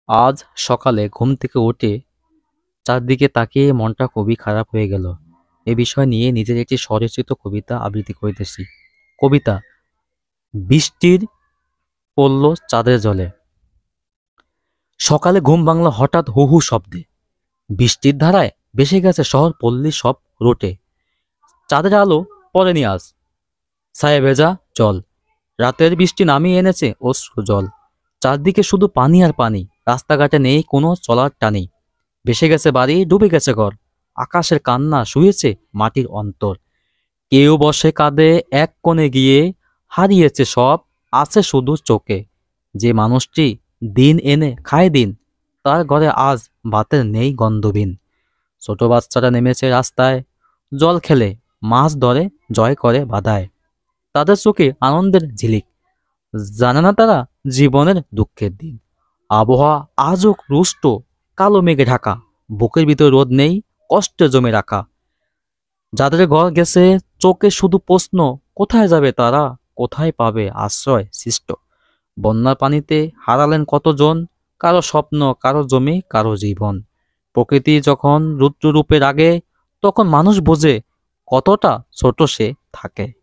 আজ সকালে ঘুম থেকে উঠে চারদিকে তাকিয়ে মনটা খুবই খারাপ হয়ে গেল। এ বিষয় নিয়ে নিজের একটি স্বরচিত কবিতা আবৃত্তি করিতেছি। কবিতা বৃষ্টির পড়ল চাঁদের জলে। সকালে ঘুম ভাঙল হঠাৎ হু হু শব্দে। বৃষ্টির ধারায় ভেসে গেছে শহর পল্লী সব রোটে। চাঁদের আলো পড়েনি আজ, ছায়ে ভেজা জল। রাতের বৃষ্টি নামিয়ে এনেছে অশ্রু জল। চারদিকে শুধু পানি আর পানি, রাস্তাঘাটে নেই কোনো চলার টানি। ভেসে গেছে বাড়ি, ডুবে গেছে ঘর। আকাশের কান্না শুয়েছে মাটির অন্তর। কেউ বসে কাঁদে এক কোণে গিয়ে, হারিয়েছে সব, আছে শুধু চোখে। যে মানুষটি দিন এনে খায় দিন, তার ঘরে আজ ভাতের নেই গন্ধবিন। ছোট বাচ্চারা নেমেছে রাস্তায়, জল খেলে, মাছ ধরে, জয় করে বাধায়। তাদের চোখে আনন্দের ঝিলিক, জানে না তারা জীবনের দুঃখের দিন। আবহাওয়া আজও রুষ্ট, কালো মেঘে ঢাকা। বুকের ভিতর রোদ নেই, কষ্টে জমে রাখা। যাদের ঘর গেছে, চোখে শুধু প্রশ্ন, কোথায় যাবে তারা, কোথায় পাবে আশ্রয় সৃষ্ট। বন্যার পানিতে হারালেন কতজন, কারো স্বপ্ন, কারো জমি, কারো জীবন। প্রকৃতি যখন রুদ্ররূপে রাগে, তখন মানুষ বোঝে কতটা ছোট সে থাকে।